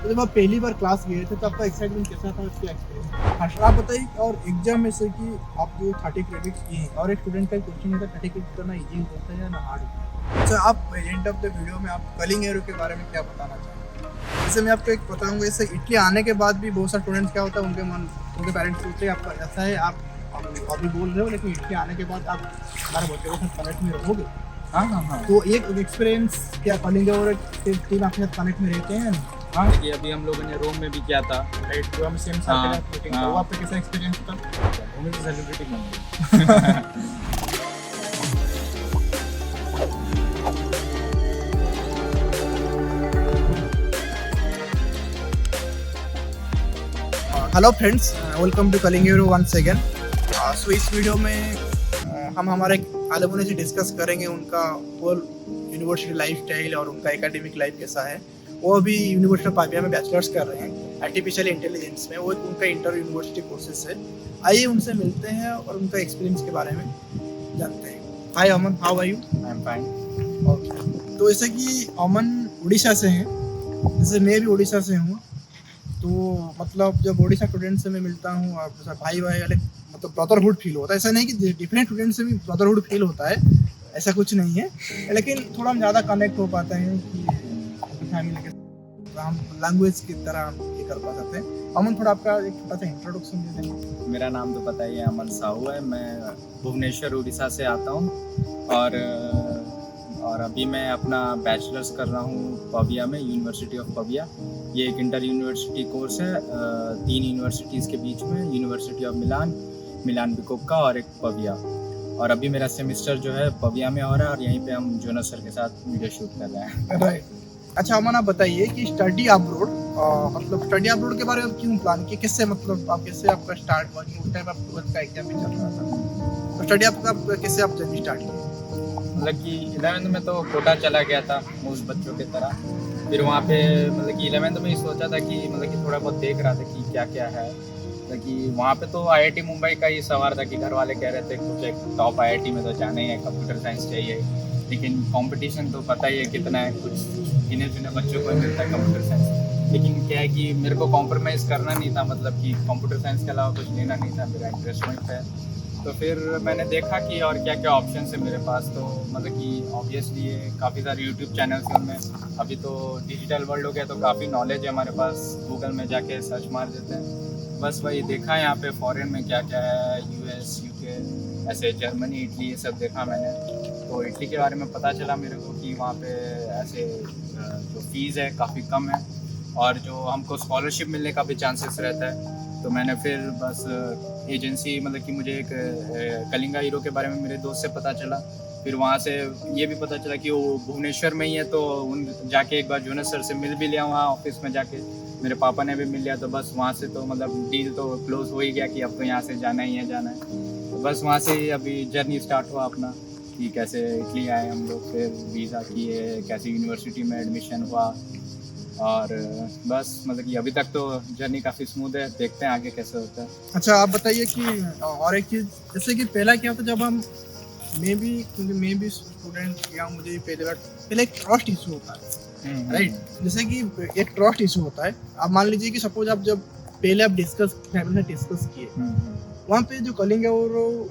तो जब आप पहली बार क्लास गए थे तो आपका एक्साइटमेंट कैसा था, उसका एक्सपीरियंस? आप बताइए। और एग्जाम में से कि आप जो 30 क्रेडिट्स किए हैं और एक स्टूडेंट का क्वेश्चन होता है 30 क्रेडिट करना ईजी होता है या ना हार्ड होता है? अच्छा, आप एंड ऑफ द वीडियो में आप कलिंग एरो के बारे में क्या बताना चाहेंगे? जैसे मैं आपको एक बताऊंगा, जैसे इटली आने के बाद भी बहुत सारे स्टूडेंट्स क्या होता है, उनके पेरेंट्स सोचते हैं आपका ऐसा है, आप अभी बोल रहे हो लेकिन इटली आने के बाद आप हमारे बच्चों के साथ कनेक्ट में रहोगे। हाँ हाँ हाँ। तो एक एक्सपीरियंस क्या कलिंग और टीम आपके साथ कनेक्ट में रहते हैं ना? हाँ, ये अभी हम लोगों ने रोम में भी किया था। राइट, तो हम सेम हाँ, साथ मीटिंग हाँ। वो आपका कैसा एक्सपीरियंस था? वो में तो सेलिब्रिटी बन गई। Hello friends, welcome to Kalinga arrow once again. So इस वीडियो में हम हमारे अलुमनी से डिस्कस करेंगे उनका होल यूनिवर्सिटी लाइफ स्टाइल और उनका एकेडमिक लाइफ कैसा है। वो अभी यूनिवर्सिटी ऑफ पाविया में बैचलर्स कर रहे हैं आर्टिफिशियल इंटेलिजेंस में। वो उनका इंटर यूनिवर्सिटी कोर्सेज है। आइए उनसे मिलते हैं और उनका एक्सपीरियंस के बारे में जानते हैं। Hi Aman, how are you? I am fine. Okay, तो जैसे कि अमन उड़ीसा से हैं, जैसे मैं भी उड़ीसा से हूँ, तो मतलब जब उड़ीसा स्टूडेंट से मैं मिलता हूँ और भाई भाई वाले मतलब ब्रदरहुड फील होता है। ऐसा नहीं कि डिफरेंट स्टूडेंट से भी ब्रदरहुड फील होता है, ऐसा कुछ नहीं है, लेकिन थोड़ा हम ज़्यादा कनेक्ट हो पाते हैं कि फैमिली के साथ हम लैंग्वेज की तरह हम ये कर पाते हैं। अमन, थोड़ा आपका एक छोटा सा इंट्रोडक्शन दे देंगे? मेरा नाम तो पता ही है, अमन साहू है। मैं भुवनेश्वर उड़ीसा से आता हूँ और अभी मैं अपना बैचलर्स कर रहा हूँ पविया में, यूनिवर्सिटी ऑफ पविया। ये एक इंटर यूनिवर्सिटी कोर्स है 3 यूनिवर्सिटीज़ के बीच में, यूनिवर्सिटी ऑफ मिलान बिकोक्का और एक पविया। और अभी मेरा सेमेस्टर जो है पविया में हो रहा है और यहीं पे हम जोनस सर के साथ वीडियो शूट कर रहे हैं। राइट। अच्छा अमन, आप बताइए कि स्टडी अब्रोड, मतलब स्टडी अब्रोड के बारे में क्यों प्लान किया, किससे मतलब आप कैसे आपका स्टार्ट हुआ? कि उस टाइम आप ट्वेल्थ का एग्जाम भी चल रहा था, तो स्टडी आपका कैसे आप जर्नी स्टार्ट किए? मतलब कि 11th में तो कोटा चला गया था मोस्ट बच्चों की तरह। फिर वहाँ पे मतलब कि 11th में ही सोचा था कि मतलब कि थोड़ा बहुत देख रहा था कि क्या क्या है। मतलब कि वहाँ पे तो IIT मुंबई का ही सवाल था कि घर वाले कह रहे थे कुछ एक टॉप IIT में तो जाना ही है, कंप्यूटर साइंस चाहिए। लेकिन कंपटीशन तो पता ही है कितना है, कुछ गिने चुने बच्चों को ही मिलता है कंप्यूटर साइंस। लेकिन क्या है कि मेरे को कॉम्प्रोमाइज़ करना नहीं था, मतलब कि कंप्यूटर साइंस के अलावा कुछ लेना नहीं था, मेरा इंटरेस्ट वहीं पे है। तो फिर मैंने देखा कि और क्या क्या ऑप्शन है मेरे पास। तो मतलब कि ऑब्वियसली ये काफ़ी सारे यूट्यूब चैनल्स हैं उनमें। अभी तो डिजिटल वर्ल्ड हो गया तो काफ़ी नॉलेज है हमारे पास, गूगल में जाके सर्च मार देते हैं। बस वही देखा है यहाँ पे फॉरेन में क्या क्या है, US UK ऐसे, जर्मनी इटली ये सब देखा मैंने। तो इटली के बारे में पता चला मेरे को कि वहाँ पे ऐसे जो फ़ीस है काफ़ी कम है और जो हमको स्कॉलरशिप मिलने का भी चांसेस रहता है। तो मैंने फिर बस एजेंसी, मतलब कि मुझे एक कलिंगा हीरो के बारे में मेरे दोस्त से पता चला। फिर वहाँ से ये भी पता चला कि वो भुवनेश्वर में ही है, तो उन जाके एक बार जोनस सर से मिल भी लिया वहाँ ऑफिस में जाके। मेरे पापा ने भी मिल लिया, तो बस वहाँ से तो मतलब डील तो क्लोज हो ही गया कि अब तो यहाँ से जाना ही है जाना है। तो बस वहाँ से ही अभी जर्नी स्टार्ट हुआ अपना कि कैसे इटली आए हम लोग, फिर वीज़ा किए, कैसे यूनिवर्सिटी में एडमिशन हुआ। और बस मतलब कि अभी तक तो जर्नी काफ़ी स्मूथ है, देखते हैं आगे कैसे होता है। अच्छा आप बताइए कि और एक चीज़, जैसे कि पहला क्या होता है जब हम क्योंकि मैं भी स्टूडेंट या मुझे भी पहले एक ट्रस्ट इशू होता है, राइट? जैसे कि एक ट्रस्ट इशू होता है। आप मान लीजिए कि सपोज आप जब पहले आप फैमिली में डिस्कस किए, वहाँ पे जो कलिंग है और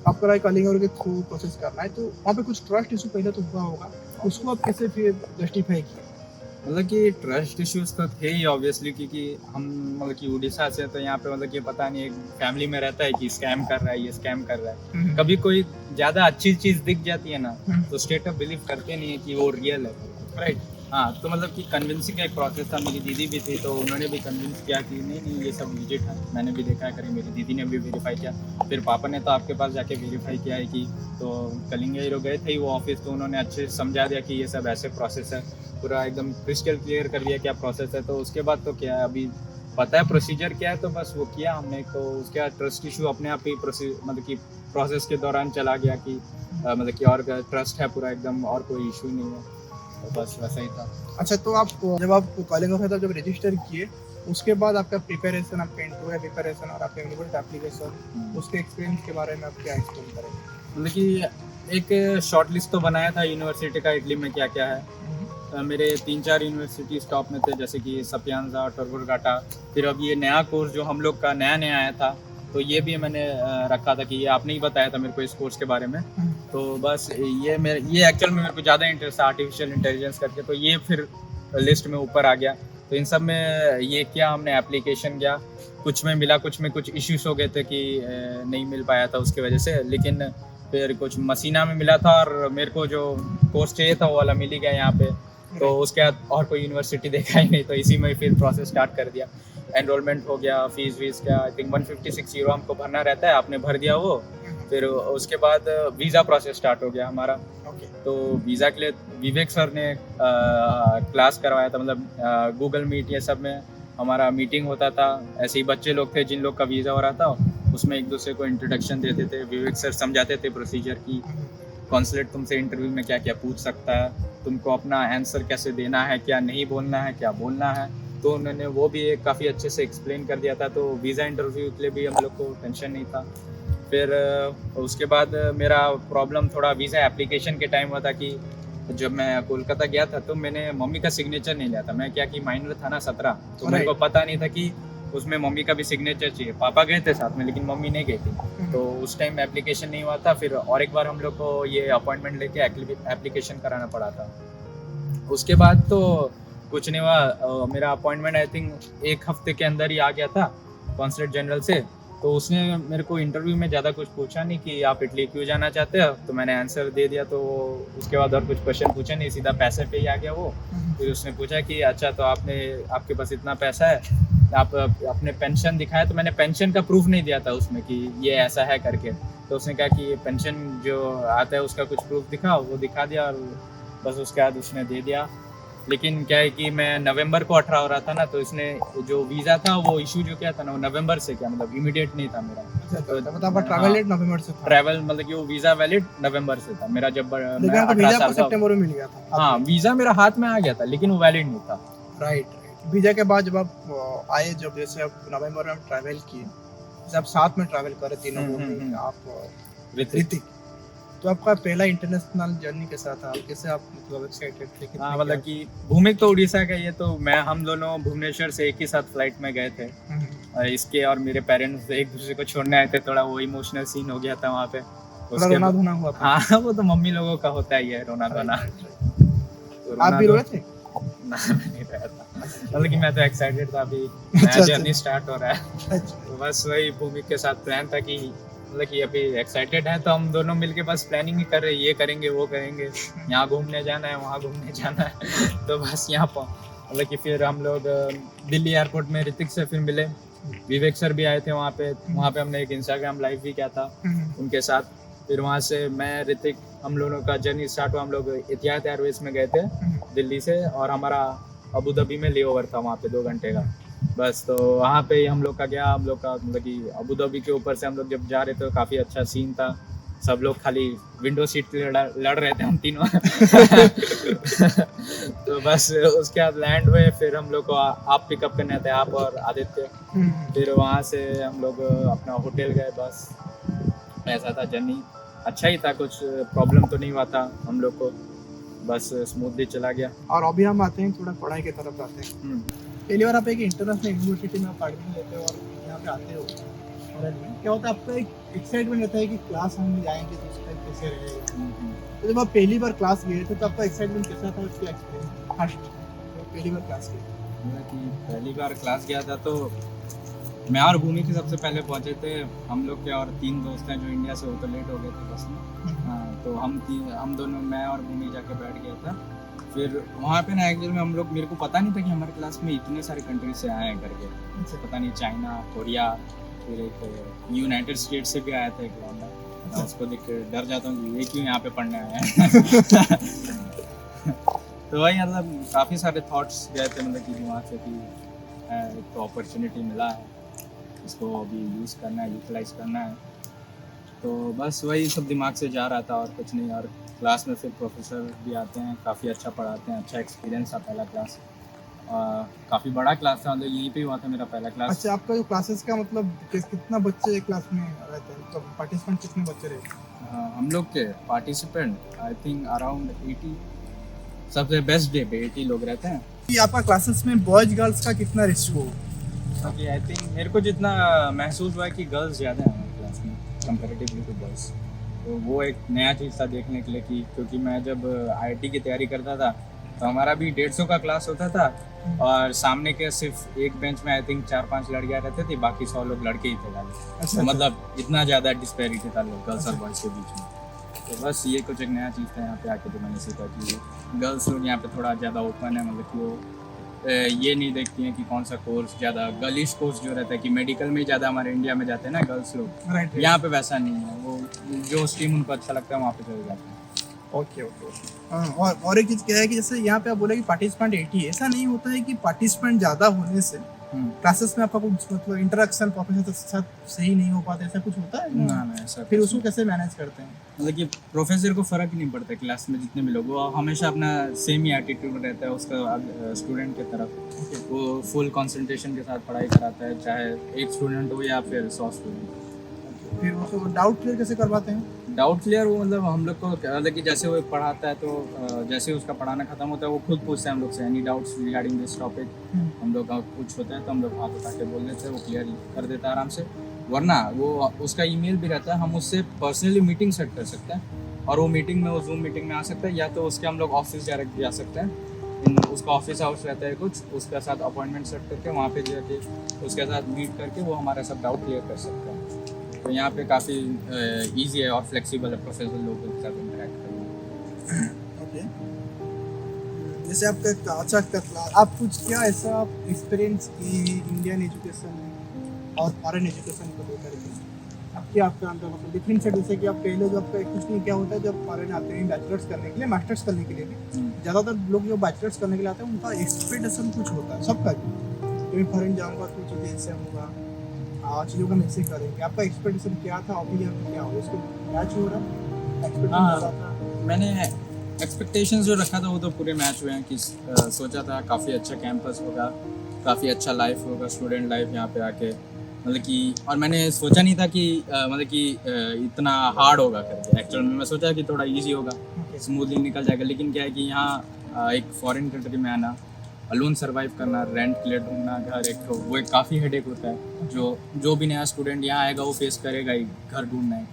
आपका कलिंग और के थ्रू प्रोसेस करना है, तो वहाँ पे कुछ ट्रस्ट इशू पहले तो हुआ होगा, उसको आप कैसे फिर जस्टिफाई किए? मतलब कि ट्रस्ट इश्यूज तो थे ही ऑब्वियसली, क्योंकि हम मतलब कि उड़ीसा से, तो यहाँ पे मतलब कि पता नहीं एक फैमिली में रहता है कि स्कैम कर रहा है, ये स्कैम कर रहा है। कभी कोई ज़्यादा अच्छी चीज़ दिख जाती है ना, तो स्ट्रेट अप बिलीव करते नहीं है कि वो रियल है, राइट? हाँ, तो मतलब कि कन्विंसिंग का एक प्रोसेस था। मेरी दीदी भी थी तो उन्होंने भी कन्विंस किया कि नहीं नहीं ये सब लिजिट है, मैंने भी देखा है करी, मेरी दीदी ने भी वेरीफाई किया। फिर पापा ने तो आपके पास जाके वेरीफाई किया है कि, तो कलिंगा हीरो गए थे वो ऑफिस, तो उन्होंने अच्छे से समझा दिया कि ये सब ऐसे प्रोसेस है, पूरा एकदम क्रिस्टल क्लियर कर दिया क्या प्रोसेस है। तो उसके बाद तो क्या है, अभी पता है प्रोसीजर क्या है, तो बस वो किया हमने। तो उसके बाद ट्रस्ट इशू अपने आप ही मतलब कि प्रोसेस के दौरान चला गया कि मतलब कि और ट्रस्ट है पूरा एकदम, और कोई इशू नहीं है, तो बस वैसा ही था। अच्छा, तो आप जब आप कॉलेज ऑफ जब रजिस्टर किए, उसके बाद आपका प्रिपरेशन, आपका इंटरव्यू प्रिपरेशन और आपका यूनिवर्सिटी एप्लीकेशन, उसके एक्सपीरियंस के बारे में आप क्या एक्सप्लेन करेंगे? मतलब कि एक शॉर्ट लिस्ट तो बनाया था यूनिवर्सिटी का, इटली में क्या क्या है, मेरे 3-4 यूनिवर्सिटी टॉप में थे, जैसे कि सपियांजा, टोरगोटाटा। फिर अब ये नया कोर्स जो हम लोग का नया आया था, तो ये भी मैंने रखा था कि ये आपने ही बताया था मेरे को इस कोर्स के बारे में। तो बस ये एक्चुअल में मेरे को ज़्यादा इंटरेस्ट है आर्टिफिशियल इंटेलिजेंस करके, तो ये फिर लिस्ट में ऊपर आ गया। तो इन सब में ये किया हमने, एप्लीकेशन किया, कुछ में मिला, कुछ में कुछ इश्यूज हो गए थे कि नहीं मिल पाया था उसकी वजह से। लेकिन फिर कुछ मसीना में मिला था और मेरे को जो कोर्स चाहिए था वो वाला मिल ही गया यहाँ पे। तो उसके बाद और कोई यूनिवर्सिटी देखा ही नहीं, तो इसी में फिर प्रोसेस स्टार्ट कर दिया। एनरोलमेंट हो गया, फीस वीस क्या, आई थिंक 156 यूरो हमको भरना रहता है, आपने भर दिया वो। फिर उसके बाद वीज़ा प्रोसेस स्टार्ट हो गया हमारा। तो वीज़ा के लिए विवेक सर ने क्लास करवाया था, मतलब गूगल मीट ये सब में हमारा मीटिंग होता था। ऐसे ही बच्चे लोग थे जिन लोग का वीज़ा हो रहा था, उसमें एक दूसरे को इंट्रोडक्शन देते थे। विवेक सर समझाते थे प्रोसीजर की, कॉन्सुलेट तुमसे इंटरव्यू में क्या क्या पूछ सकता है, तुमको अपना आंसर कैसे देना है, क्या नहीं बोलना है, क्या बोलना है। तो उन्होंने वो भी काफ़ी अच्छे से एक्सप्लेन कर दिया था। तो वीज़ा इंटरव्यू के लिए भी हम लोग को टेंशन नहीं था। फिर उसके बाद मेरा प्रॉब्लम थोड़ा वीज़ा एप्लीकेशन के टाइम हुआ था कि जब मैं कोलकाता गया था तो मैंने मम्मी का सिग्नेचर नहीं लिया था। मैं क्या कि माइनर था ना 17, तो मेरे को पता नहीं था कि उसमें मम्मी का भी सिग्नेचर चाहिए। पापा गए थे साथ में लेकिन मम्मी नहीं गई थी, तो उस टाइम एप्लीकेशन नहीं हुआ था। फिर और एक बार हम लोग को ये अपॉइंटमेंट लेके एप्लीकेशन कराना पड़ा था। उसके बाद तो कुछ नहीं हुआ, मेरा अपॉइंटमेंट आई थिंक एक हफ्ते के अंदर ही आ गया था कॉन्सुलेट जनरल से। तो उसने मेरे को इंटरव्यू में ज़्यादा कुछ पूछा नहीं कि आप इटली क्यों जाना चाहते हो, तो मैंने आंसर दे दिया। तो उसके बाद और कुछ क्वेश्चन पूछे नहीं, सीधा पैसे पे ही आ गया वो। फिर उसने पूछा कि अच्छा तो आपके पास इतना पैसा है, आप अपने पेंशन दिखाया। तो मैंने पेंशन का प्रूफ नहीं दिया था उसमें कि ये ऐसा है करके। तो उसने कहा कि ये पेंशन जो आता है उसका कुछ प्रूफ दिखाओ, वो दिखा दिया और बस उसके बाद उसने दे दिया। लेकिन क्या है कि मैं नवंबर को 18 हो रहा था ना, तो इसने जो वीज़ा था वो इशू जो किया था ना वो नवंबर से किया, मतलब इमीडिएट नहीं था मेरा। तो मतलब ट्रैवल डेट नवंबर से था। ट्रैवल मतलब कि वो वीज़ा वैलिड नवंबर से था मेरा, जब मैं 18 वीजा साल का। सितंबर में मिल गया था। हाँ, वीज़ा मेरा हाथ में आ गया था लेकिन वो वैलिड नहीं था। राइट। वीजा के बाद जब आप आए, जब जैसे आप नवंबर में ट्रैवल किए, जैसे आप साथ में ट्रैवल करे तीनों लोग, आप ऋतिक, तो आपका पहला इंटरनेशनल जर्नी कैसा था? कैसे आप मतलब एक्साइटेड थे? हाँ, मतलब कि भूमिक तो उड़ीसा का, ये तो हम दोनों भुवनेश्वर से एक ही साथ फ्लाइट में गए थे। इसके और मेरे पेरेंट्स एक दूसरे को छोड़ने आए थे, थोड़ा वो इमोशनल सीन हो गया था वहाँ पे। रोना धोना हुआ था? हाँ, वो तो मम्मी लोगों का होता ही है, रोना धोना। आप भी रोए थे? ना, मैं नहीं रोया था, मतलब कि मैं तो एक्साइटेड था, अभी नया जर्नी स्टार्ट हो रहा है। तो बस वही भूमिक के साथ प्लान था कि मतलब कि अभी एक्साइटेड है तो हम दोनों मिलके बस प्लानिंग ही कर रहे हैं, ये करेंगे वो करेंगे, यहाँ घूमने जाना है वहाँ घूमने जाना है। तो बस यहाँ पर मतलब कि फिर हम लोग दिल्ली एयरपोर्ट में ऋतिक से फिर मिले। विवेक सर भी आए थे वहाँ पे हमने एक इंस्टाग्राम लाइव भी किया था उनके साथ। फिर वहाँ से मैं ऋतिक, हम लोगों का जर्नी स्टार्ट हुआ। हम लोग एतिहाद एयरवेज में गए थे दिल्ली से, और हमारा अबू धाबी में ले ओवर था वहाँ पे 2 घंटे का बस। तो वहाँ पे हम लोग का गया, हम लोग का मतलब कि अबू धाबी के ऊपर से हम लोग जब जा रहे थे तो काफ़ी अच्छा सीन था। सब लोग खाली विंडो सीट पे लड़ रहे थे हम तीनों। तो बस उसके बाद लैंड हुए, फिर हम लोग को आप पिकअप करने थे, आप और आदित्य। फिर वहाँ से हम लोग अपना होटल गए, बस ऐसा था जर्नी। अच्छा ही था, कुछ प्रॉब्लम तो नहीं हुआ था हम लोग को, बस स्मूथली चला गया। और अभी हम आते हैं थोड़ा पढ़ाई की तरफ आते हैं। पहली बार आप एक इंटरनेशनल यूनिवर्सिटी में एडमिशन लेते हो और यहाँ पे आते हो, और क्या होता है आपका एक एक्साइटमेंट रहता है कि क्लास हम जाएंगे तो उसका कैसे रहेगा। तो जब आप पहली बार क्लास गए थे तो आपका एक्साइटमेंट कैसा था, उसका एक्सपीरियंस फर्स्ट पहली बार क्लास गए? पहली बार क्लास गया था तो मैं और भूमि के सबसे पहले पहुँचे थे। हम लोग के और 3 दोस्त हैं जो इंडिया से, वो तो लेट हो गए थे बस में। हाँ, तो हम दोनों, मैं और भूमि जाके बैठ गया था। फिर वहाँ पे ना एक्चुअली में हम लोग, मेरे को पता नहीं था कि हमारे क्लास में इतने सारे कंट्री से आए हैं करके। पता नहीं, चाइना, कोरिया, फिर एक यूनाइटेड स्टेट्स से भी आया था एक लौंडा। मैं उसको देख के डर जाता हूँ कि ये क्यों यहाँ पे पढ़ने आया है। तो वही मतलब काफ़ी सारे थॉट्स गए थे, मतलब कि वहाँ से कि एक तो अपॉर्चुनिटी मिला है, इसको अभी यूज़ करना है, यूटिलाइज करना है। तो बस वही सब दिमाग से जा रहा था और कुछ नहीं। और क्लास में फिर प्रोफेसर भी आते हैं, काफ़ी अच्छा पढ़ाते हैं, अच्छा एक्सपीरियंस था पहला क्लास। काफ़ी बड़ा क्लास था, मतलब यहीं पे हुआ था मेरा पहला क्लास। अच्छा, आपका जो क्लासेस का मतलब कितना बच्चे एक क्लास में रहते हैं, तो पार्टिसिपेंट कितने बच्चे रहते हैं? हम लोग के पार्टिसिपेंट आई थिंक अराउंड 80 सबसे बेस्ट डे पे 80 लोग रहते हैं। कि आपका क्लासेस में बॉयज गर्ल्स का कितना रेशियो? बाकी आई थिंक मेरे को जितना महसूस हुआ है कि गर्ल्स ज़्यादा हैं हमारी क्लास में कंपैरेटिवली टू बॉयज़। तो वो एक नया चीज़ था देखने के लिए कि क्योंकि मैं जब आईआईटी की तैयारी करता था तो हमारा भी 150 का क्लास होता था और सामने के सिर्फ एक बेंच में आई थिंक 4-5 लड़कियां रहते थे, बाकी 100 लोग लड़के ही थे खाली। अच्छा, तो मतलब इतना ज़्यादा डिस्पैरिटी था लोग गर्ल्स और बॉयज़ के बीच में। तो बस ये कुछ एक नया चीज़ था यहाँ पे आके जो मैंने सीखा कि गर्ल्स लोग यहाँ पे थोड़ा ज़्यादा ओपन है, मतलब कि वो ये नहीं देखती हैं कि कौन सा कोर्स ज़्यादा गर्लिश कोर्स जो रहता है कि मेडिकल में ज़्यादा हमारे इंडिया में जाते हैं ना गर्ल्स लोग, राइट। यहाँ पे वैसा नहीं है। वो जो स्ट्रीम उनको अच्छा लगता है वहाँ पे चले जाते हैं। Okay okay. हाँ, और एक चीज़ क्या है कि जैसे यहाँ पे आप बोले कि पार्टिसिपेंट 80 है, ऐसा नहीं होता है कि पार्टिसिपेंट ज़्यादा होने से क्लासेस में आपका कुछ मतलब इंटरेक्शन प्रोफेसर के साथ सही नहीं हो पाता, ऐसा कुछ होता है? ना ऐसा फिर कुछ उसको कैसे मैनेज करते हैं? मतलब कि प्रोफेसर को फ़र्क ही नहीं पड़ता क्लास में जितने भी लोग, वो हमेशा अपना सेम ही एटीट्यूड रहता है उसका स्टूडेंट की तरफ। वो फुल कंसंट्रेशन के साथ पढ़ाई कराता है, चाहे एक स्टूडेंट हो या फिर 100 स्टूडेंट। फिर उसको डाउट क्लियर कैसे करवाते हैं? डाउट क्लियर वो मतलब हम लोग को मतलब कि जैसे वो पढ़ाता है तो जैसे उसका पढ़ाना खत्म होता है वो खुद पूछता है हम लोग से any doubts regarding this topic. हम लोग का कुछ होता है तो हम लोग हाथ उठा के बोल देते हैं, वो क्लियर कर देता है आराम से। वरना वो उसका ईमेल भी रहता है, हम उससे पर्सनली मीटिंग सेट कर सकते हैं और वो मीटिंग में वो जूम मीटिंग में आ सकता है या तो उसके हम लोग ऑफिस डायरेक्ट जा सकते हैं। उसका ऑफिस हाउस रहता है कुछ, उसके साथ अपॉइंटमेंट सेट करके वहाँ पे जाके उसके साथ मीट करके वो हमारा सब डाउट क्लियर कर सकता है। तो यहाँ पे काफ़ी इजी है और फ्लेक्सिबल है प्रोफेसर लोगों के साथ इंटरेक्ट करना। ओके। जैसे आपका अच्छा आप कुछ क्या ऐसा एक्सपीरियंस की इंडियन एजुकेशन और फॉरेन एजुकेशन को लेकर के? अब क्या आपका अंदर मतलब डिफरेंस है? जैसे कि आप पहले जो आपका कुछ नहीं क्या होता है जब फॉरेन आते हैं बैचलर्स करने के लिए, मास्टर्स करने के लिए भी ज़्यादातर लोग जो बैचलर्स करने के लिए आते हैं उनका एक्सपेक्टेशन कुछ होता है सबका कि मैं फॉरेन जाऊँगा तो चीज़ें इससे होगा, चीज़ों का मिक्सिंग करेंगे। आपका एक्सपेक्टेशन क्या था, ओपिनियन क्या हो, उसको मैच हो रहा? हाँ, मैंने एक्सपेक्टेशंस जो रखा था वो तो पूरे मैच हुए हैं कि सोचा था काफ़ी अच्छा कैंपस होगा, काफ़ी अच्छा लाइफ होगा, स्टूडेंट लाइफ यहाँ पे आके मतलब कि, और मैंने सोचा नहीं था कि मतलब कि इतना हार्ड होगा करके। एक्चुअल में मैं सोचा कि थोड़ा इजी होगा, स्मूथली निकल जाएगा, लेकिन क्या है कि यहाँ एक फॉरेन कंट्री में आना, अलोन सर्वाइव करना, रेंट के लिए ढूंढना घर, एक तो वो एक काफ़ी हेडेक होता है जो भी नया स्टूडेंट यहाँ आएगा वो फेस करेगा ही, घर ढूंढना है।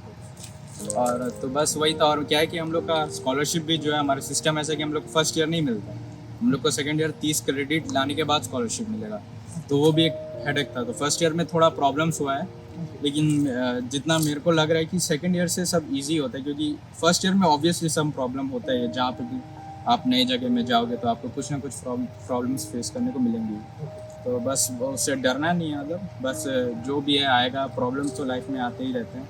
और तो बस वही था। और क्या है कि हम लोग का स्कॉलरशिप भी जो है हमारा सिस्टम ऐसा है कि हम लोग को फर्स्ट ईयर नहीं मिलता, हम लोग को सेकेंड ईयर 30 क्रेडिट लाने के बाद स्कॉलरशिप मिलेगा। तो वो भी एक हेडेक था। तो फर्स्ट ईयर में थोड़ा प्रॉब्लम्स हुआ है, लेकिन जितना मेरे को लग रहा है कि सेकेंड ईयर से सब ईजी होता है, क्योंकि फर्स्ट ईयर में ऑब्वियसली सब प्रॉब्लम होता है। जहाँ पे भी आप नई जगह में जाओगे तो आपको कुछ ना कुछ प्रॉब्लम्स फेस करने को मिलेंगी। तो बस उससे डरना नहीं है, मतलब बस जो भी है आएगा। प्रॉब्लम्स तो लाइफ में आते ही रहते हैं,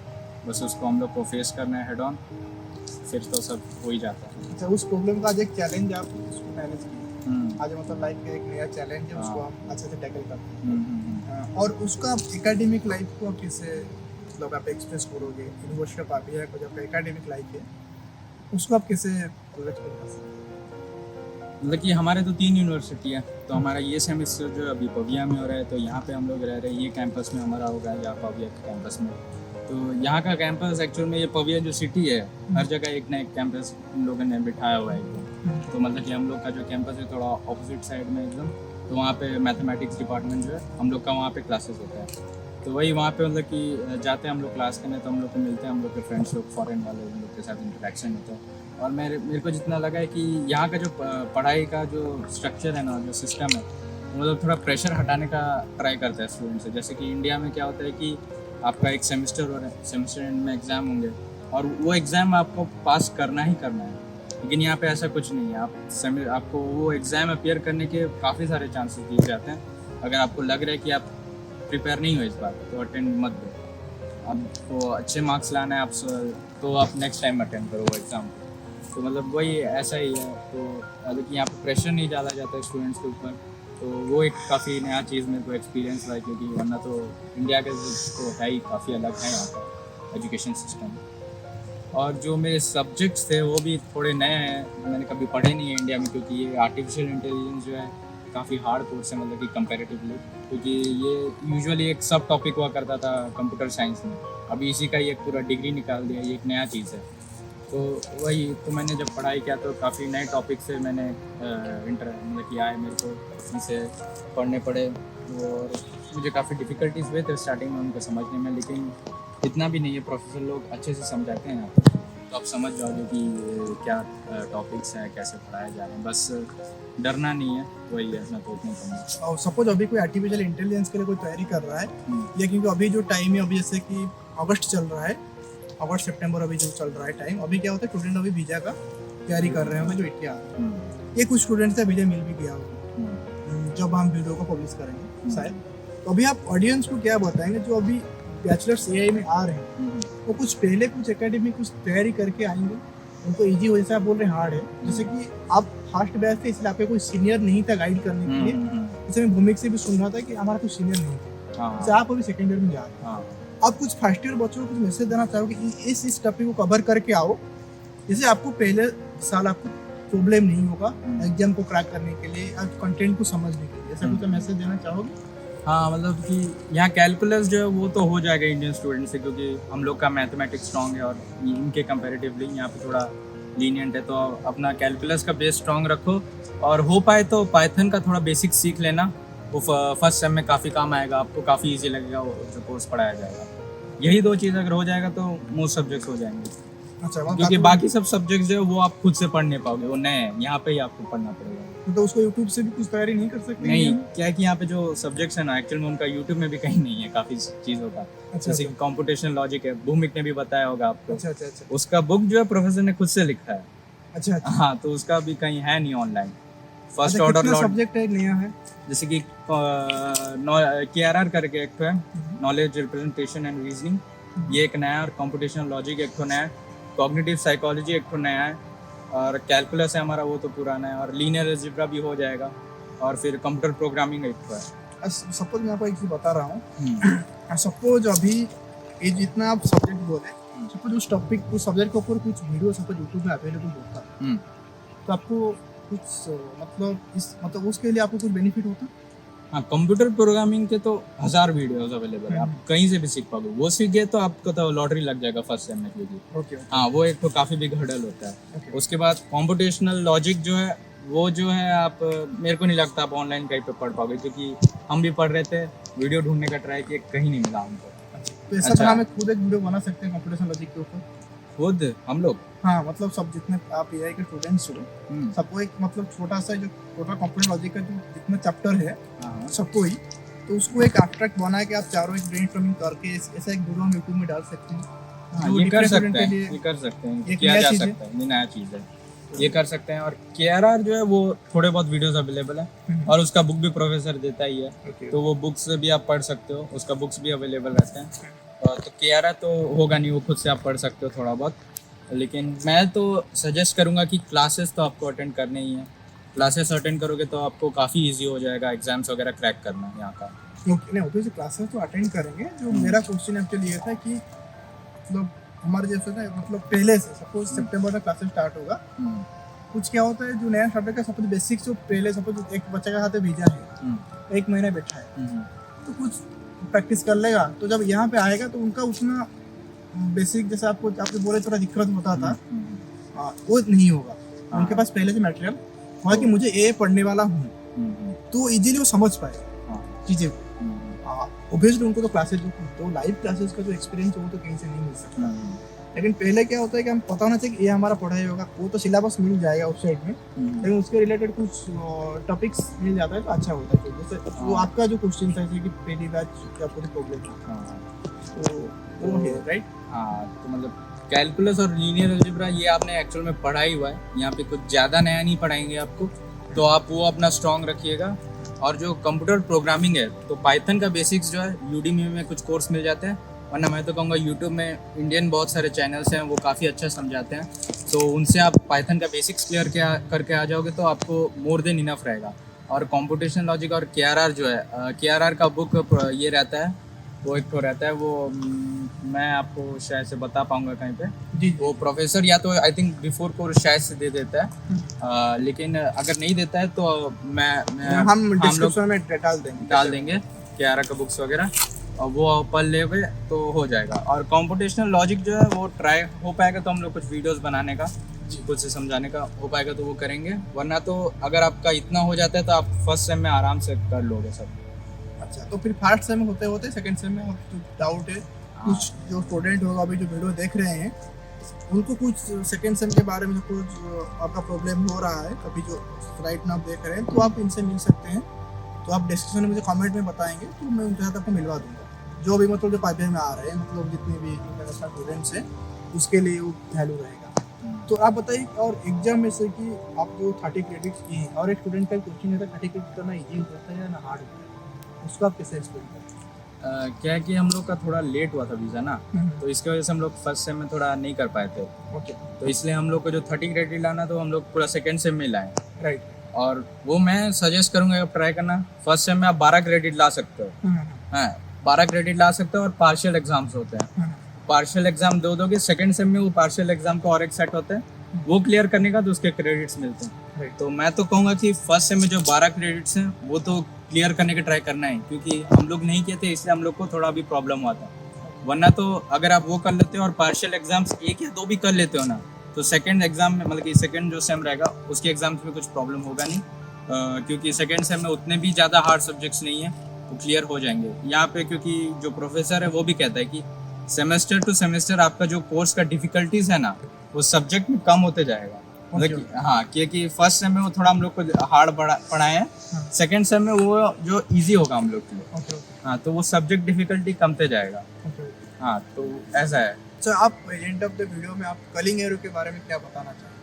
बस उसको हम लोग को फेस करना है हेड ऑन, फिर तो सब हो ही जाता है। अच्छा, उस प्रॉब्लम का आज एक चैलेंज आप उसको मैनेज किए आज, मतलब लाइफ का एक नया चैलेंज है, उसको आप अच्छे से टैकल करते हैं। और उसका एकेडमिक लाइफ को कैसे मतलब आप एक्सप्रेस करोगे? यूनिवर्सिटी ऑफ पापी है, कुछ आपका एकेडमिक लाइफ है, उसको आप कैसे प्रोजेक्ट कर सकते हैं? मतलब कि हमारे तो 3 यूनिवर्सिटी है, तो हमारा ये सेमेस्टर जो अभी पविया में हो रहा है, तो यहाँ पे हम लोग रह रहे हैं, ये कैंपस में हमारा होगा या पविया के कैंपस में। तो यहाँ का कैंपस एक्चुअल में ये पविया जो सिटी है, हर जगह एक ना एक कैंपस इन लोगों ने बिठाया हुआ है एकदम। तो मतलब कि हम लोग का जो कैंपस है थोड़ा ऑपोजिट साइड में एकदम, तो वहाँ पे मैथमेटिक्स डिपार्टमेंट जो है हम लोग का वहाँ पे क्लासेस होता है। तो वही वहाँ पे मतलब कि जाते हैं हम लोग क्लास करने, तो हम लोग को मिलते हैं, हम लोग के फ्रेंड्स लोग फॉरेन वाले, उन लोग के साथ इंटरेक्शन होता है। और मेरे को जितना लगा है कि यहाँ का जो पढ़ाई का जो स्ट्रक्चर है ना, जो सिस्टम है, मतलब थोड़ा प्रेशर हटाने का ट्राई करता है स्टूडेंट से। जैसे कि इंडिया में क्या होता है कि आपका एक सेमेस्टर हो रहा है, सेमेस्टर एंड में एग्ज़ाम होंगे और वो एग्ज़ाम आपको पास करना ही करना है। लेकिन यहाँ पे ऐसा कुछ नहीं है, आपको वो एग्ज़ाम अपीयर करने के काफ़ी सारे चांसेस दिए जाते हैं। अगर आपको लग रहा है कि आप प्रिपेयर नहीं हो इस बार, तो अटेंड मत दो। आपको अच्छे मार्क्स लाना है आप, तो आप नेक्स्ट टाइम अटेंड करो वो एग्ज़ाम। तो मतलब वही ऐसा ही है। तो मतलब कि यहाँ पे प्रेशर नहीं डाला जाता है स्टूडेंट्स के ऊपर, तो वो एक काफ़ी नया चीज़ मेरे को एक्सपीरियंस रहा, क्योंकि वरना तो इंडिया का तो है ही काफ़ी अलग है यहाँ का एजुकेशन सिस्टम। और जो मेरे सब्जेक्ट्स थे वो भी थोड़े नए हैं, मैंने कभी पढ़े नहीं है इंडिया में, क्योंकि ये आर्टिफिशियल इंटेलिजेंस जो है काफ़ी हार्ड कोर्स है, मतलब कि कंपैरेटिवली, क्योंकि ये यूजुअली एक सब टॉपिक हुआ करता था कंप्यूटर साइंस में। अभी इसी का ही एक पूरा डिग्री निकाल दिया, ये एक नया चीज़ है। तो वही तो मैंने जब पढ़ाई किया तो काफ़ी नए टॉपिक से मैंने मतलब किया है, मेरे को उसी से पढ़ने पड़े और मुझे काफ़ी डिफ़िकल्टीज हुए थे स्टार्टिंग में उनको समझने में, लेकिन इतना भी नहीं है, प्रोफेसर लोग अच्छे से समझाते हैं यहाँ पर, तो आप समझ जाओगे कि क्या टॉपिक्स हैं, कैसे पढ़ाए जा रहे हैं, बस डरना नहीं है, वही है, मैं तो उतना कहूँगा। और सपोज अभी कोई आर्टिफिशियल इंटेलिजेंस के लिए कोई तैयारी कर रहा है, या क्योंकि अभी जो टाइम है, अभी जैसे कि अगस्त चल रहा है, अगस्त सितंबर अभी जो चल रहा है टाइम, अभी क्या होता है स्टूडेंट अभी वीज़ा का तैयारी कर रहे होंगे जो इंडिया, ये कुछ स्टूडेंट से वीज़ा मिल भी गया होगा जब हम वीडियो को पब्लिश करेंगे शायद। तो अभी आप ऑडियंस को क्या बताएंगे जो अभी बैचलर्स एआई में आ रहे हैं, वो कुछ पहले कुछ एकेडमी कुछ तैयारी करके आएंगे, उनको इजी हो, जैसे आप बोल रहे हैं हार्ड है, जैसे कि आप फर्स्ट बैच थे इसलिए आपके कोई सीनियर नहीं था गाइड करने के लिए, जैसे मैं भूमिक से भी सुन रहा था कि हमारा कोई सीनियर नहीं था, जैसे आप अभी सेकेंड ईयर में जा रहे हैं, आप कुछ फर्स्ट ईयर बच्चों को कुछ मैसेज देना चाहोगे कि इस टॉपिक को कवर करके आओ, जैसे आपको पहले साल आपको प्रॉब्लम नहीं होगा एग्जाम को क्रैक करने के लिए, कंटेंट को समझने के लिए, ऐसा कुछ मैसेज देना चाहोगे? हाँ, मतलब कि यहाँ कैलकुलस जो है वो तो हो जाएगा इंडियन स्टूडेंट से, क्योंकि हम लोग का मैथमेटिक्स स्ट्रॉन्ग है और इनके कंपैरेटिवली यहाँ पे थोड़ा लीनियंट है, तो अपना कैलकुलस का बेस स्ट्रॉन्ग रखो, और हो पाए तो पाइथन का थोड़ा बेसिक सीख लेना, वो फर्स्ट सेम में काफ़ी काम आएगा, आपको काफ़ी ईजी लगेगा वो जो कोर्स पढ़ाया जाएगा। यही दो चीज़ अगर हो जाएगा तो मोस्ट सब्जेक्ट्स हो जाएंगे। अच्छा, क्योंकि बाकी सब सब्जेक्ट्स जो है वो आप खुद से पढ़ नहीं पाओगे, वो नए हैं, यहाँ पे ही आपको पढ़ना पड़ेगा। तो उसको यूट्यूब से भी कुछ तैयारी नहीं कर सकते? नहीं, क्या है कि यहाँ पे जो सब्जेक्ट्स है ना, एक्चुअल में उनका यूट्यूब में भी कहीं नहीं है काफ़ी चीज़ों का। जैसे कि कंप्यूटेशनल लॉजिक है, भूमिक ने भी बताया होगा आपको। अच्छा। उसका बुक जो है प्रोफेसर ने खुद से लिखा है। अच्छा। हाँ, तो उसका भी कहीं है नहीं ऑनलाइन। फर्स्ट ऑर्डर सब्जेक्ट है नया है, जैसे कि KRR करके एक है, नॉलेज रिप्रेजेंटेशन एंड रीजनिंग, ये एक नया, और कंप्यूटेशनल लॉजिक एक तो नया, कॉग्निटिव साइकोलॉजी एक तो नया है, और कैलकुलस है हमारा वो तो पुराना है, और लीनियर अलजेब्रा भी हो जाएगा, और फिर कंप्यूटर प्रोग्रामिंग एक तो है। सपोज मैं आपको एक चीज़ बता रहा हूँ, सपोज अभी ये जितना आप सब्जेक्ट बोले, सपोज उस टॉपिक उस सब्जेक्ट के ऊपर कुछ वीडियो सपोज यूट्यूब में अवेलेबल होता है, तो आपको कुछ मतलब उसके लिए आपको कुछ बेनिफिट होता? हाँ, कंप्यूटर प्रोग्रामिंग के तो 1000 वीडियोस अवेलेबल है, आप कहीं से भी सीख पाओगे। वो सीख गए तो आपको तो लॉटरी लग जाएगा फर्स्ट सेम में, क्योंकि हाँ, वो एक तो काफ़ी बिग हर्डल होता है। उसके बाद कंप्यूटेशनल लॉजिक जो है वो जो है, आप मेरे को नहीं लगता आप ऑनलाइन कहीं पे पढ़ पाओगे, क्योंकि हम भी पढ़ रहे थे, वीडियो ढूंढने का ट्राई किया, कहीं नहीं मिला हमको। तो ऐसा तो हमें खुद एक वीडियो बना सकते हैं कंप्यूटेशनल लॉजिक के ऊपर, खुद हम लोग? हाँ, मतलब सब जितने आप एआई के स्टूडेंट्स हो, सबको एक मतलब छोटा सा जो छोटा कंप्यूटर लॉजिक का जो जितना चैप्टर है सबको ही, तो उसको एक एब्स्ट्रैक्ट बना के आप चारों एक ब्रेनस्टॉर्मिंग करके ऐसा एक वीडियो हम यूट्यूब में डाल सकते हैं। ये कर सकते हैं, ये कर सकते हैं, किया जा सकता है, ये नया चीज़ है, ये कर सकते हैं। और KRR जो है वो थोड़े बहुत वीडियोस अवेलेबल है, और उसका बुक भी प्रोफेसर देता ही है, तो वो बुक्स भी आप पढ़ सकते हो, उसका बुक्स भी अवेलेबल रहते हैं। तो KRR तो होगा नहीं, वो खुद से आप पढ़ सकते हो थोड़ा बहुत, लेकिन मैं तो सजेस्ट करूँगा कि क्लासेस तो आपको अटेंड करने ही है। क्लासेस अटेंड करोगे तो आपको काफ़ी इजी हो जाएगा एग्जाम्स वगैरह क्रैक करना यहाँ का। नहीं, ऑब्वियसली क्लासेस तो अटेंड करेंगे। जो मेरा क्वेश्चन एक्चुअली ये था कि मतलब हमारे जैसे ना, मतलब पहले से सपोज सितंबर में क्लासेस स्टार्ट होगा, कुछ क्या होता है जो नया स्टार्टर का सपोज बेसिक्स जो पहले सपोज एक बच्चे का हाथ वीजा है, 1 महीना बैठा है, तो कुछ प्रैक्टिस कर लेगा, तो जब यहाँ पे आएगा तो उनका उतना बेसिक जैसे आपको बोले थोड़ा दिक्कत होता था, वो नहीं होगा। उनके पास पहले से मटेरियल होगा कि मुझे ये पढ़ने वाला हूँ, तो इजीली वो समझ पाएगा चीज़ें को। ऑब्वियसली उनको तो क्लासेस तो लाइव क्लासेस का जो एक्सपीरियंस है वो तो कहीं से नहीं मिल सकता, लेकिन पहले क्या होता है कि हम पता होना चाहिए कि ये हमारा पढ़ाई होगा, वो तो सिलेबस मिल जाएगा उस साइड में, लेकिन उसके रिलेटेड कुछ टॉपिक्स मिल जाता है तो अच्छा होता है। जैसे वो आपका जो क्वेश्चन था कि पहली बैच क्या पूरी प्रॉब्लम था, तो वो है राइट। हाँ, तो मतलब कैलकुलस और लीनियर अलजेब्रा ये आपने एक्चुअल में पढ़ा ही हुआ है, यहाँ पे कुछ ज़्यादा नया नहीं पढ़ाएंगे आपको, तो आप वो अपना स्ट्रॉन्ग रखिएगा। और जो कंप्यूटर प्रोग्रामिंग है, तो पाइथन का बेसिक्स जो है यूडीमी में कुछ कोर्स मिल जाते हैं, वरना मैं तो कहूँगा यूट्यूब में इंडियन बहुत सारे चैनल्स हैं, वो काफ़ी अच्छा समझाते हैं, तो उनसे आप पाइथन का बेसिक्स क्लियर करके आ जाओगे तो आपको मोर देन इनफ रहेगा। और कंप्यूटेशनल लॉजिक और KRR जो है, KRR का बुक ये रहता है, वो एक तो रहता है, वो मैं आपको शायद से बता पाऊँगा कहीं पे जी, वो प्रोफेसर या तो आई थिंक बिफोर कोर्स शायद से दे देता है, लेकिन अगर नहीं देता है तो हम डिस्क्रिप्शन में डाल देंगे KRR का बुक्स वगैरह। और वो पढ़ लेवे तो हो जाएगा। और कंप्यूटेशनल लॉजिक जो है वो ट्राई हो पाएगा तो हम लोग कुछ वीडियोस बनाने का, कुछ से समझाने का हो पाएगा तो वो करेंगे, वरना तो अगर आपका इतना हो जाता है तो आप फर्स्ट सेम में आराम से कर लोगे सब। अच्छा, तो फिर फर्स्ट सेम में होते होते सेकंड सेम में आपको डाउट है, कुछ जो स्टूडेंट होगा अभी जो वीडियो देख रहे हैं उनको कुछ सेकंड सेम के बारे में कुछ आपका प्रॉब्लम हो रहा है, अभी जो राइट नाउ आप देख रहे हैं, तो आप इनसे मिल सकते हैं। तो आप डिस्क्रिप्शन में मुझे कमेंट में बताएंगे तो मैं उनके साथ आपको मिलवा दूंगा। जो भी मतलब जो पाइपलाइन में आ रहे हैं, मतलब जितने भी इंटरनेशनल स्टूडेंट्स हैं उसके लिए वो वैल्यू रहेगा। तो आप बताइए, और एग्जाम में से कि आप जो 30 क्रेडिट्स की हैं और एक स्टूडेंट का क्वेश्चन है 30 क्रेडिट करना ईजी होता है या ना हार्ड होता है, उसको आप कैसे एक्सप्लेन करते हैं? क्या है कि हम लोग का थोड़ा लेट हुआ था वीज़ा ना, तो इसकी वजह से हम लोग फर्स्ट सेम में थोड़ा नहीं कर पाए थे। ओके, तो इसलिए हम लोग को जो 30 क्रेडिट लाना तो हम लोग पूरा सेकंड सेम में लाए। राइट। और वो मैं सजेस्ट करूँगा आप ट्राई करना। फर्स्ट सेम में आप 12 क्रेडिट ला सकते हो, हाँ 12 क्रेडिट ला सकते हो, और पार्शियल एग्जाम्स होते हैं। पार्शियल एग्जाम दो दोगे, सेकंड सेम में वो पार्शियल एग्जाम का और एक सेट होता है, वो क्लियर करने का तो उसके क्रेडिट्स मिलते हैं। तो मैं तो कहूँगा कि फर्स्ट सेम में जो 12 क्रेडिट्स हैं वो तो क्लियर करने का ट्राई करना है, क्योंकि हम लोग नहीं किए थे इसलिए हम लोग को थोड़ा भी प्रॉब्लम हुआ था। वरना तो अगर आप वो कर लेते हो और पार्शियल एग्जाम्स 1 या 2 भी कर लेते हो ना, तो सेकंड एग्जाम में मतलब कि सेकंड जो सेम रहेगा उसके एग्जाम्स में कुछ प्रॉब्लम होगा नहीं, क्योंकि सेकंड सेम में उतने भी ज़्यादा हार्ड सब्जेक्ट्स नहीं है, वो क्लियर हो जाएंगे यहाँ पे। क्योंकि जो प्रोफेसर है वो भी कहता है कि सेमेस्टर टू सेमेस्टर आपका जो कोर्स का डिफिकल्टीज है ना वो सब्जेक्ट में कम होते जाएगा। मतलब हाँ, क्योंकि फर्स्ट सेम में वो थोड़ा हम लोग को हार्ड पढ़ाए हैं, सेकंड सेम में वो जो इजी होगा हम लोग के लिए। हाँ, तो वो सब्जेक्ट डिफिकल्टी कमते जाएगा। हाँ, तो ऐसा है। सर, आप एंड ऑफ द वीडियो में आप कलिंग एरो के बारे में क्या बताना चाहेंगे?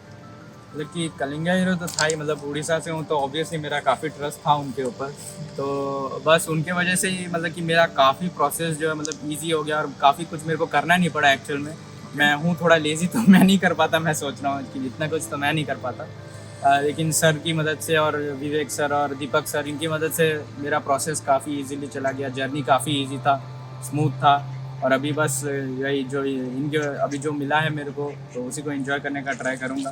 मतलब कि कलिंगा हीरो तो था ही, मतलब उड़ीसा से हूँ तो ऑब्वियसली मेरा काफ़ी ट्रस्ट था उनके ऊपर, तो बस उनके वजह से ही मतलब कि मेरा काफ़ी प्रोसेस जो है मतलब इजी हो गया, और काफ़ी कुछ मेरे को करना नहीं पड़ा एक्चुअल में। मैं हूँ थोड़ा लेज़ी तो मैं नहीं कर पाता, मैं सोच रहा हूँ कि इतना कुछ तो मैं नहीं कर पाता, लेकिन सर की मदद से और विवेक सर और दीपक सर, इनकी मदद से मेरा प्रोसेस काफ़ी ईजीली चला गया, जर्नी काफ़ी ईजी था, स्मूथ था। और अभी बस यही जो इनके अभी जो मिला है मेरे को, तो उसी को एंजॉय करने का ट्राई करूँगा।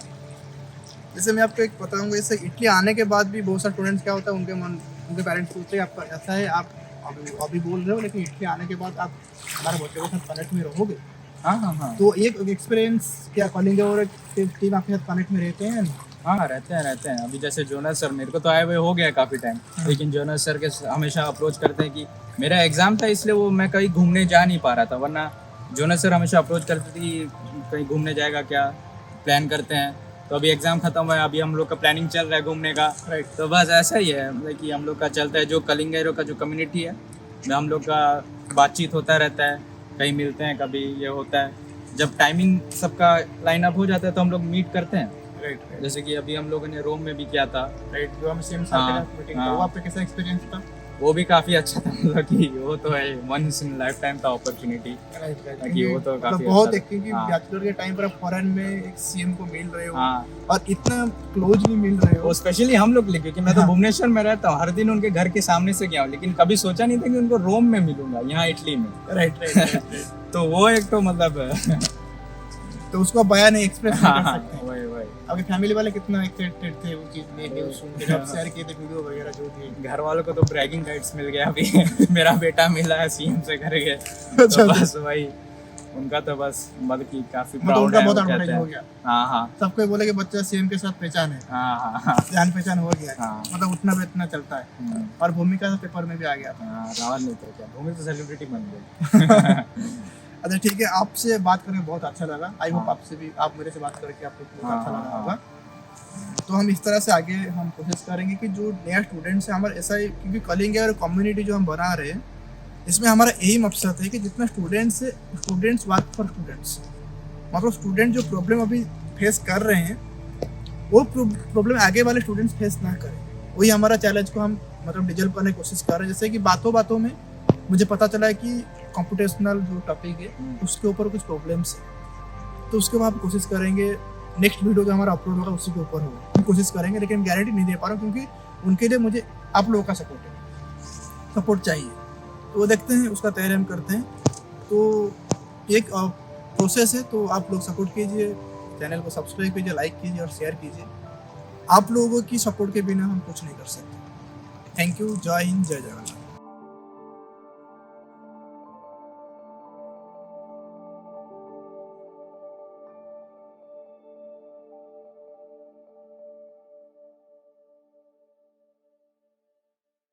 जैसे मैं आपको एक बताऊंगा, जैसे इटली आने के बाद भी बहुत सारे स्टूडेंट्स क्या होता है, उनके पेरेंट्स पूछते हैं आपका ऐसा है, आप अभी बोल रहे हो लेकिन इटली आने के बाद आप हमारे बच्चों के साथ कनेक्ट में रहोगे। हाँ। तो एक एक्सपीरियंस क्या कॉलिंग और टीम आपके साथ कनेक्ट में रहते हैं? हाँ, रहते हैं। अभी जैसे जोनस सर मेरे को तो आए हुए हो गया काफ़ी टाइम, लेकिन जोनस सर के हमेशा अप्रोच करते हैं कि मेरा एग्ज़ाम था इसलिए वो मैं कहीं घूमने जा नहीं पा रहा था, वरना जोनस सर हमेशा अप्रोच करते थे कि कहीं घूमने जाएगा क्या, प्लान करते हैं। तो अभी एग्ज़ाम ख़त्म हुआ है, अभी हम लोग का प्लानिंग चल रहा है घूमने का। राइट, तो बस ऐसा ही है, मतलब कि हम लोग का चलता है। जो कलिंग एरो का जो कम्युनिटी है में हम लोग का बातचीत होता रहता है, कहीं मिलते हैं, कभी ये होता है, जब टाइमिंग सबका लाइन अप हो जाता है तो हम लोग मीट करते हैं। राइट, जैसे कि अभी हम लोगों ने रोम में भी किया था। राइट, जो हम सेम साथ मीटिंग था, वो आपका कैसा एक्सपीरियंस था? वो भी काफ़ी अच्छा था, मतलब कि वो तो है वंस इन लाइफ टाइम था अपॉर्चुनिटी कि वो तो काफ़ी बहुत है, क्योंकि बैचलर के टाइम पर आप फॉरेन में एक सीएम को मिल रहे हो और इतना क्लोजली मिल रहे हो। स्पेशली हम लोग, क्योंकि मैं तो भुवनेश्वर में रहता हूँ, हर दिन उनके घर के सामने से गया हूँ, लेकिन कभी सोचा नहीं था कि उनको रोम में मिलूंगा, यहाँ इटली में। राइट। तो वो एक तो मतलब तो उसको बयान नहीं एक्सप्रेस नहीं कर सकते। वही आपके फैमिली वाले कितना एक्साइटेड थे वो चीज न्यूज़ सुन के, जब शेयर किए थे वीडियो वगैरह जो थी? घर वालों को तो ब्रैगिंग राइट्स मिल गया अभी मेरा बेटा मिला है सीएम से घर गए, तो बस वही उनका तो बस मतलब कि काफी प्राउड है, बहुत एडवांटेज हो गया। हाँ, सबको बोले कि बच्चा सीएम के साथ पहचान है। हाँ, जान पहचान हो गया। मतलब उतना भी इतना चलता है। और भूमिका पेपर में भी आ गया था। रावण नहीं तो क्या, भूमि तो सेलिब्रिटी बन गई। अच्छा, ठीक है, आपसे बात करके बहुत अच्छा लगा। आई होप आपसे भी, आप मेरे से बात करके आपको बहुत अच्छा लगा होगा। तो हम इस तरह से आगे हम कोशिश करेंगे कि जो नया स्टूडेंट्स है हमारा, ऐसा ही क्योंकि कलिंग और कम्युनिटी जो हम बना रहे हैं, इसमें हमारा यही मकसद है कि जितना स्टूडेंट्स है, स्टूडेंट्स वर्क फॉर स्टूडेंट्स। मतलब स्टूडेंट जो प्रॉब्लम अभी फेस कर रहे हैं वो प्रॉब्लम आगे वाले स्टूडेंट्स फेस ना करें, वही हमारा चैलेंज को हम मतलब डिजल्व करने की कोशिश कर रहे हैं। जैसे कि बातों में मुझे पता चला है कि कंप्यूटेशनल जो टॉपिक है उसके ऊपर कुछ प्रॉब्लम्स है, तो उसके बाद कोशिश करेंगे नेक्स्ट वीडियो जो हमारा अपलोड होगा उसी के ऊपर होगा, हम कोशिश करेंगे, लेकिन गारंटी नहीं दे पा रहा हूँ क्योंकि उनके लिए मुझे आप लोगों का सपोर्ट चाहिए। तो वो देखते हैं, उसका तैयारी हम करते हैं। तो एक प्रोसेस है, तो आप लोग सपोर्ट कीजिए, चैनल को सब्सक्राइब कीजिए, लाइक कीजिए और शेयर कीजिए। आप लोगों की सपोर्ट के बिना हम कुछ नहीं कर सकते। Thank you. जय हिंद, जय जगन्नाथ।